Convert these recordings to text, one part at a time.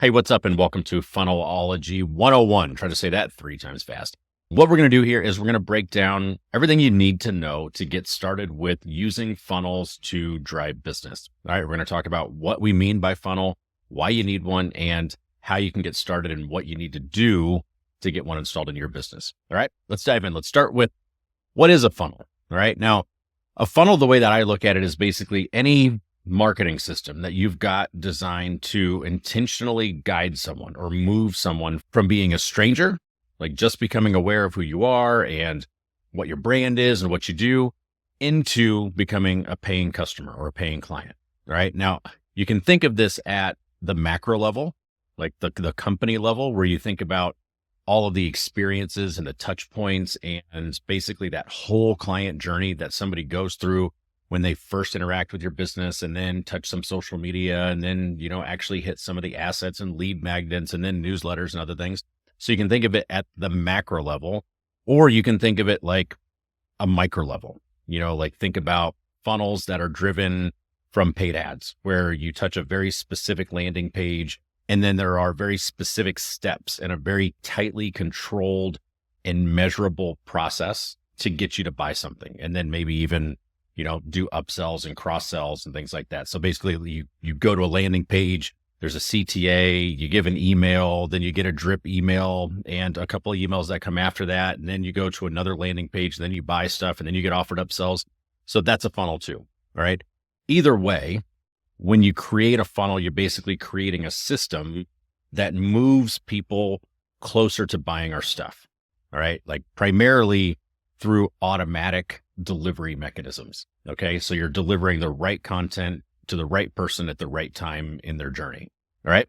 Hey, what's up? And welcome to Funnelology 101. Try to say that 3 times fast. What we're going to do here is we're going to break down everything you need to know to get started with using funnels to drive business. All right. We're going to talk about what we mean by funnel, why you need one, and how you can get started and what you need to do to get one installed in your business. All right. Let's dive in. Let's start with what is a funnel? All right. Now, a funnel, the way that I look at it is basically any marketing system that you've got designed to intentionally guide someone or move someone from being a stranger, like just becoming aware of who you are and what your brand is and what you do, into becoming a paying customer or a paying client. Right now, you can think of this at the macro level, like the company level, where you think about all of the experiences and the touch points and basically that whole client journey that somebody goes through when they first interact with your business, and then touch some social media, and then, actually hit some of the assets and lead magnets and then newsletters and other things. So you can think of it at the macro level, or you can think of it like a micro level, like think about funnels that are driven from paid ads, where you touch a very specific landing page, and then there are very specific steps and a very tightly controlled and measurable process to get you to buy something. And then maybe even do upsells and cross sells and things like that. So basically you go to a landing page, there's a CTA, you give an email, then you get a drip email and a couple of emails that come after that. And then you go to another landing page, and then you buy stuff, and then you get offered upsells. So that's a funnel too. All right. Either way, when you create a funnel, you're basically creating a system that moves people closer to buying our stuff. All right. Like primarily through automatic delivery mechanisms. Okay. So you're delivering the right content to the right person at the right time in their journey. All right.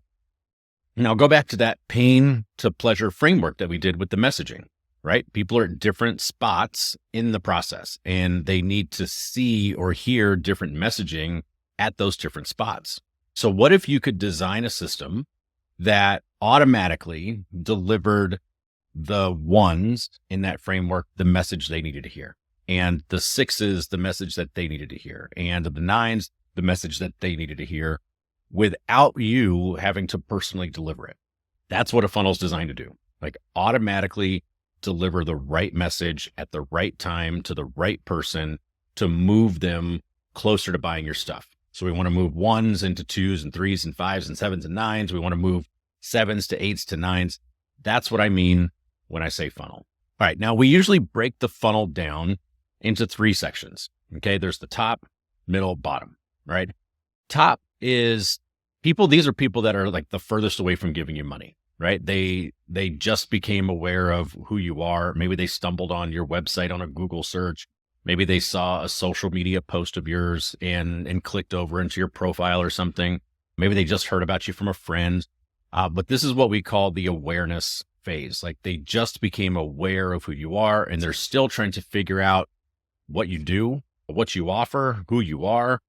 Now go back to that pain to pleasure framework that we did with the messaging, right? People are at different spots in the process, and they need to see or hear different messaging at those different spots. So what if you could design a system that automatically delivered the ones in that framework the message they needed to hear, and the sixes the message that they needed to hear, and the nines the message that they needed to hear, without you having to personally deliver it? That's what a funnel is designed to do. Like automatically deliver the right message at the right time to the right person to move them closer to buying your stuff. So we want to move ones into twos and threes and fives and sevens and nines. We want to move sevens to eights to nines. That's what I mean when I say funnel. All right. Now we usually break the funnel down into 3 sections. Okay. There's the top, middle, bottom, right? Top is people. These are people that are like the furthest away from giving you money, right? They just became aware of who you are. Maybe they stumbled on your website on a Google search. Maybe they saw a social media post of yours and clicked over into your profile or something. Maybe they just heard about you from a friend. But this is what we call the awareness phase. Like they just became aware of who you are, and they're still trying to figure out what you do, what you offer, who you are.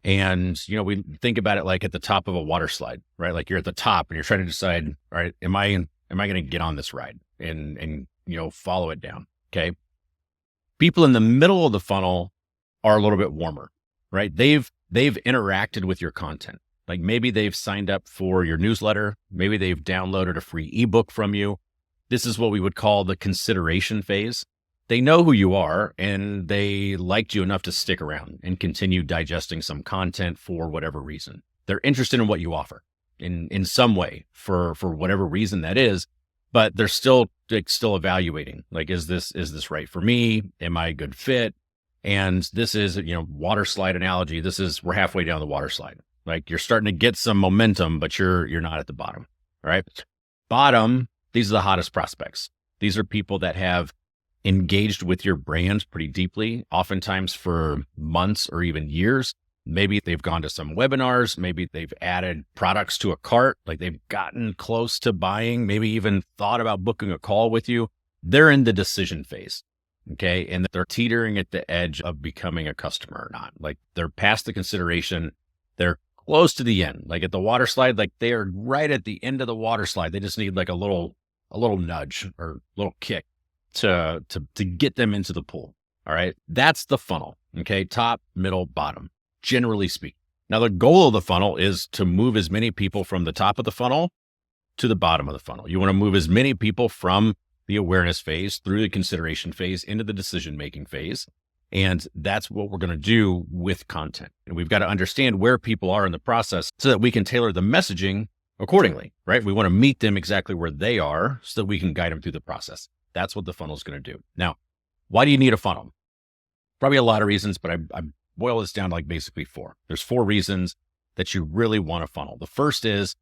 And, we think about it like at the top of a water slide, right? Like you're at the top and you're trying to decide, all right, am I going to get on this ride and follow it down? Okay. People in the middle of the funnel are a little bit warmer, right? They've interacted with your content. Like maybe they've signed up for your newsletter. Maybe they've downloaded a free ebook from you. This is what we would call the consideration phase. They know who you are, and they liked you enough to stick around and continue digesting some content for whatever reason. They're interested in what you offer in some way for whatever reason that is, but they're still evaluating, like, is this right for me? Am I a good fit? And this is, water slide analogy. We're halfway down the water slide. Like you're starting to get some momentum, but you're not at the bottom. All right. Bottom, these are the hottest prospects. These are people that have engaged with your brand pretty deeply, oftentimes for months or even years. Maybe they've gone to some webinars. Maybe they've added products to a cart, like they've gotten close to buying, maybe even thought about booking a call with you. They're in the decision phase. Okay. And they're teetering at the edge of becoming a customer or not. Like they're past the consideration. They're close to the end, like at the water slide, like they are right at the end of the water slide. They just need like a little nudge or a little kick to get them into the pool. All right. That's the funnel. Okay. Top, middle, bottom, generally speaking. Now, the goal of the funnel is to move as many people from the top of the funnel to the bottom of the funnel. You want to move as many people from the awareness phase through the consideration phase into the decision-making phase. And that's what we're going to do with content. And we've got to understand where people are in the process so that we can tailor the messaging accordingly, right? We want to meet them exactly where they are so that we can guide them through the process. That's what the funnel is going to do. Now, why do you need a funnel? Probably a lot of reasons, but I boil this down to like basically 4. There's 4 reasons that you really want a funnel. The first is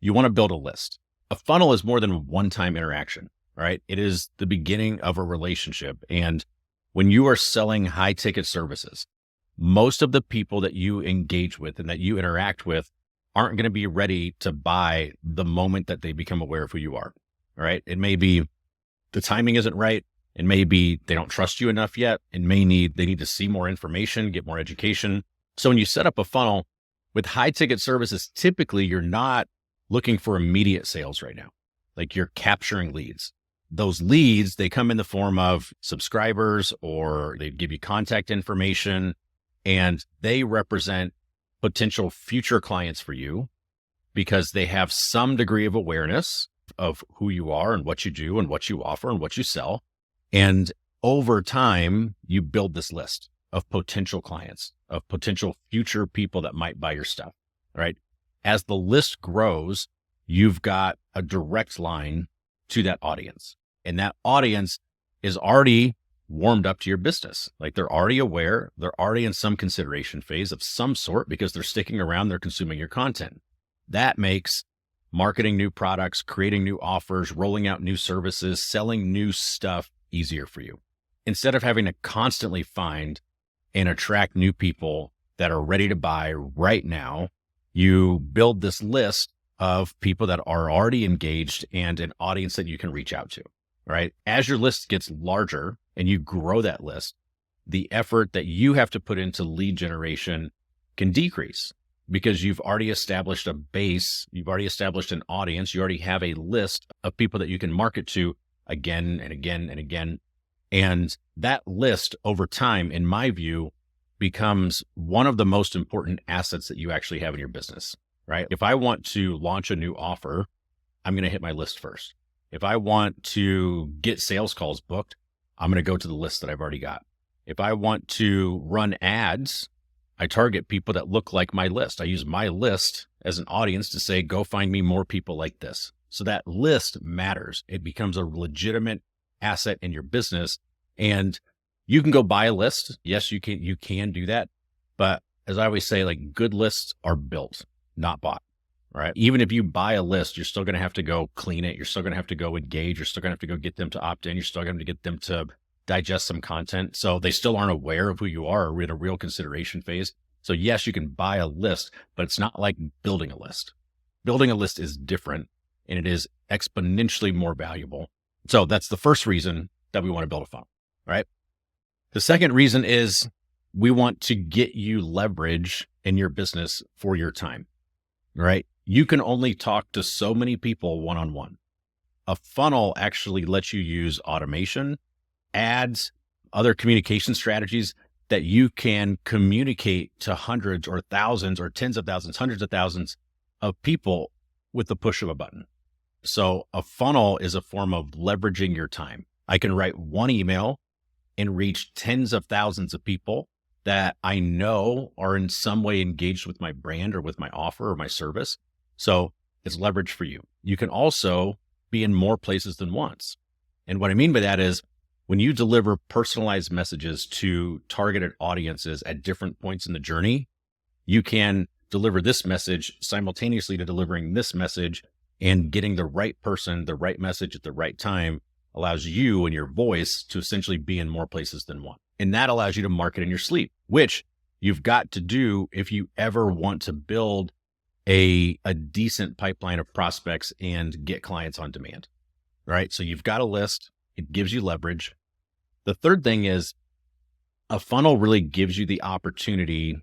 you want to build a list. A funnel is more than a one-time interaction, right? It is the beginning of a relationship. And when you are selling high ticket services, most of the people that you engage with and that you interact with aren't going to be ready to buy the moment that they become aware of who you are, right? It may be the timing isn't right. It may be they don't trust you enough yet. They need to see more information, get more education. So when you set up a funnel with high ticket services, typically you're not looking for immediate sales right now. Like you're capturing leads. Those leads, they come in the form of subscribers or they give you contact information, and they represent potential future clients for you because they have some degree of awareness of who you are and what you do and what you offer and what you sell. And over time, you build this list of potential clients, of potential future people that might buy your stuff, right? As the list grows, you've got a direct line to that audience. And that audience is already warmed up to your business. Like they're already aware, they're already in some consideration phase of some sort because they're sticking around, they're consuming your content. That makes marketing new products, creating new offers, rolling out new services, selling new stuff easier for you. Instead of having to constantly find and attract new people that are ready to buy right now, you build this list of people that are already engaged and an audience that you can reach out to, right? As your list gets larger and you grow that list, the effort that you have to put into lead generation can decrease because you've already established a base, you've already established an audience, you already have a list of people that you can market to again and again and again. And that list over time, in my view, becomes one of the most important assets that you actually have in your business, right? If I want to launch a new offer, I'm going to hit my list first. If I want to get sales calls booked, I'm going to go to the list that I've already got. If I want to run ads, I target people that look like my list. I use my list as an audience to say, go find me more people like this. So that list matters. It becomes a legitimate asset in your business. And you can go buy a list. Yes, you can do that. But as I always say, like good lists are built, not bought, right? Even if you buy a list, you're still going to have to go clean it. You're still going to have to go engage. You're still going to have to go get them to opt in. You're still going to get them to digest some content. So they still aren't aware of who you are or in a real consideration phase. So yes, you can buy a list, but it's not like building a list. Building a list is different and it is exponentially more valuable. So that's the first reason that we want to build a funnel, right? The second reason is we want to get you leverage in your business for your time, right? You can only talk to so many people one-on-one. A funnel actually lets you use automation, ads, other communication strategies that you can communicate to hundreds or thousands or tens of thousands, hundreds of thousands of people with the push of a button. So a funnel is a form of leveraging your time. I can write one email and reach tens of thousands of people that I know are in some way engaged with my brand or with my offer or my service. So it's leverage for you. You can also be in more places than once. And what I mean by that is when you deliver personalized messages to targeted audiences at different points in the journey, you can deliver this message simultaneously to delivering this message, and getting the right person, the right message at the right time allows you and your voice to essentially be in more places than one. And that allows you to market in your sleep, which you've got to do if you ever want to build a decent pipeline of prospects and get clients on demand, right? So you've got a list, it gives you leverage. The third thing is a funnel really gives you the opportunity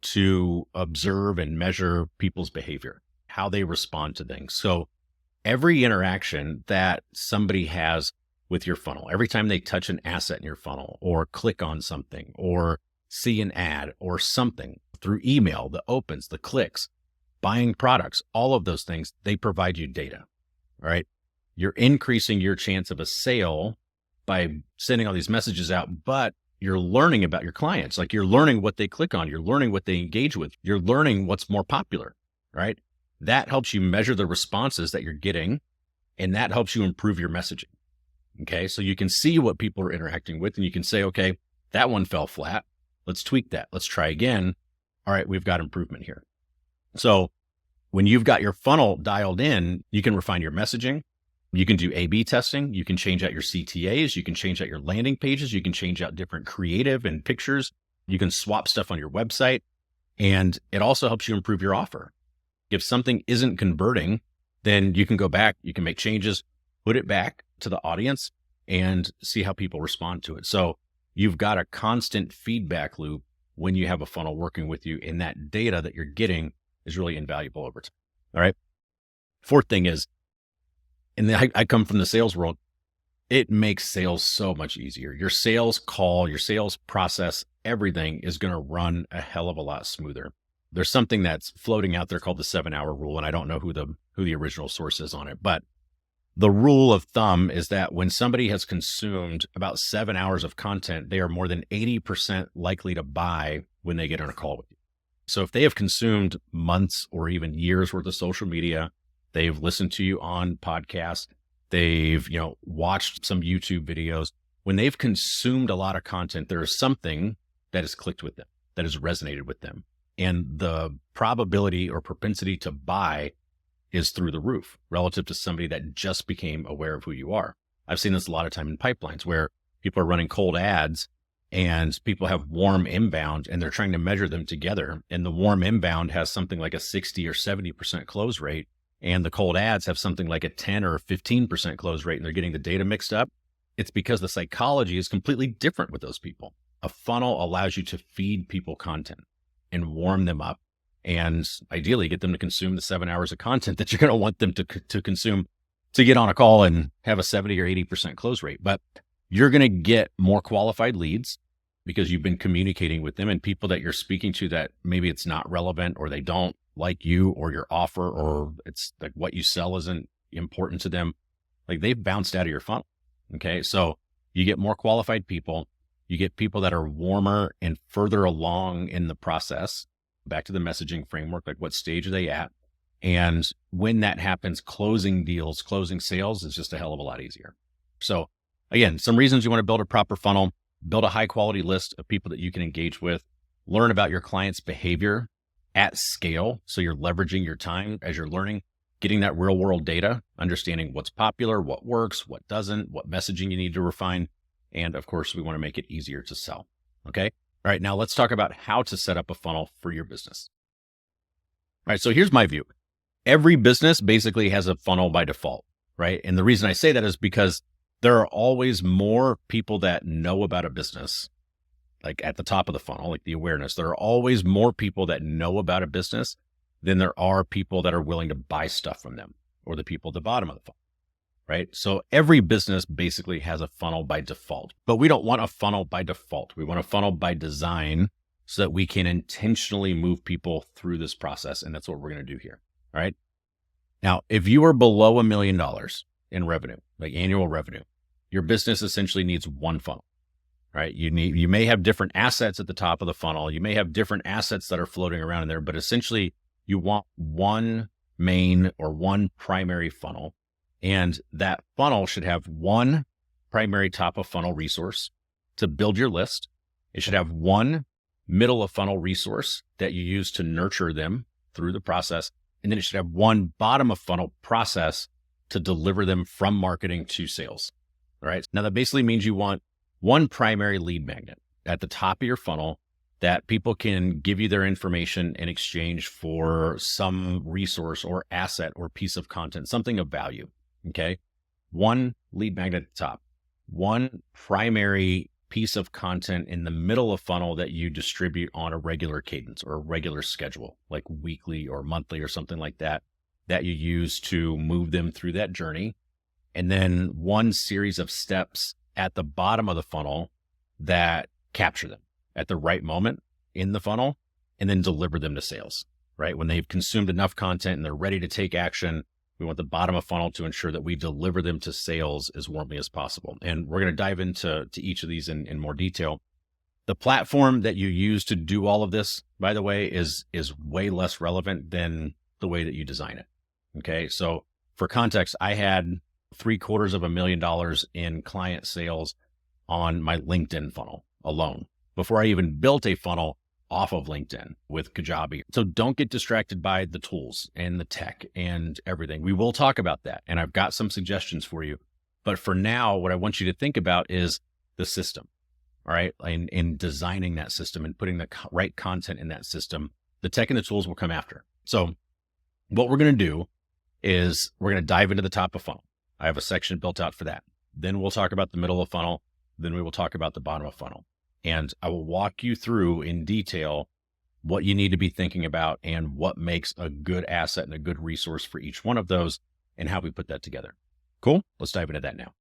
to observe and measure people's behavior, how they respond to things. So every interaction that somebody has with your funnel, every time they touch an asset in your funnel or click on something or see an ad or something through email, the opens, the clicks, buying products, all of those things, they provide you data. All right. You're increasing your chance of a sale by sending all these messages out, but you're learning about your clients. Like you're learning what they click on. You're learning what they engage with. You're learning what's more popular, right? That helps you measure the responses that you're getting, and that helps you improve your messaging. Okay. So you can see what people are interacting with, and you can say, okay, that one fell flat. Let's tweak that. Let's try again. All right. We've got improvement here. So when you've got your funnel dialed in, you can refine your messaging. You can do A/B testing. You can change out your CTAs. You can change out your landing pages. You can change out different creative and pictures. You can swap stuff on your website. And it also helps you improve your offer. If something isn't converting, then you can go back, you can make changes, put it back to the audience and see how people respond to it. So you've got a constant feedback loop when you have a funnel working with you, and that data that you're getting is really invaluable over time. All right. Fourth thing is, and I come from the sales world, it makes sales so much easier. Your sales call, your sales process, everything is going to run a hell of a lot smoother. There's something that's floating out there called the 7-hour rule, and I don't know who the original source is on it, but the rule of thumb is that when somebody has consumed about 7 hours of content, they are more than 80% likely to buy when they get on a call with you. So if they have consumed months or even years worth of social media, they've listened to you on podcasts, they've, watched some YouTube videos. When they've consumed a lot of content, there is something that has clicked with them, that has resonated with them. And the probability or propensity to buy is through the roof relative to somebody that just became aware of who you are. I've seen this a lot of time in pipelines where people are running cold ads and people have warm inbound and they're trying to measure them together. And the warm inbound has something like a 60 or 70% close rate. And the cold ads have something like a 10 or 15% close rate, and they're getting the data mixed up. It's because the psychology is completely different with those people. A funnel allows you to feed people content and warm them up and ideally get them to consume the 7 hours of content that you're going to want them to consume to get on a call and have a 70 or 80% close rate. But you're going to get more qualified leads because you've been communicating with them, and people that you're speaking to that maybe it's not relevant or they don't like you or your offer, or it's like what you sell isn't important to them. Like they've bounced out of your funnel. Okay. So you get more qualified people, you get people that are warmer and further along in the process. Back to the messaging framework, like what stage are they at? And when that happens, closing deals, closing sales is just a hell of a lot easier. So again, some reasons you want to build a proper funnel: build a high quality list of people that you can engage with, learn about your client's behavior at scale. So you're leveraging your time as you're learning, getting that real world data, understanding what's popular, what works, what doesn't, what messaging you need to refine. And of course, we want to make it easier to sell. Okay. All right. Now let's talk about how to set up a funnel for your business. All right. So here's my view. Every business basically has a funnel by default, right? And the reason I say that is because there are always more people that know about a business, like at the top of the funnel, like the awareness. There are always more people that know about a business than there are people that are willing to buy stuff from them, or the people at the bottom of the funnel, right? So every business basically has a funnel by default, but we don't want a funnel by default. We want a funnel by design so that we can intentionally move people through this process. And that's what we're going to do here. All right. Now, if you are below $1 million in revenue, like annual revenue, your business essentially needs one funnel, right? You may have different assets at the top of the funnel. You may have different assets that are floating around in there, but essentially you want one main or one primary funnel. And that funnel should have one primary top of funnel resource to build your list. It should have one middle of funnel resource that you use to nurture them through the process. And then it should have one bottom of funnel process to deliver them from marketing to sales. All right. Now that basically means you want one primary lead magnet at the top of your funnel that people can give you their information in exchange for some resource or asset or piece of content, something of value. Okay. One lead magnet at the top, one primary piece of content in the middle of funnel that you distribute on a regular cadence or a regular schedule, like weekly or monthly or something like that, that you use to move them through that journey. And then one series of steps at the bottom of the funnel that capture them at the right moment in the funnel and then deliver them to sales, right? When they've consumed enough content and they're ready to take action, We want the bottom of funnel to ensure that we deliver them to sales as warmly as possible. And we're going to dive into each of these in more detail. The platform that you use to do all of this, by the way, is way less relevant than the way that you design it. Okay. So for context, I had $750,000 in client sales on my LinkedIn funnel alone before I even built a funnel off of LinkedIn with Kajabi. So don't get distracted by the tools and the tech and everything. We will talk about that. And I've got some suggestions for you. But for now, what I want you to think about is the system. All right. In designing that system and putting the right content in that system, the tech and the tools will come after. So what we're going to do is we're going to dive into the top of funnel. I have a section built out for that. Then we'll talk about the middle of funnel. Then we will talk about the bottom of funnel. And I will walk you through in detail what you need to be thinking about and what makes a good asset and a good resource for each one of those and how we put that together. Cool. Let's dive into that now.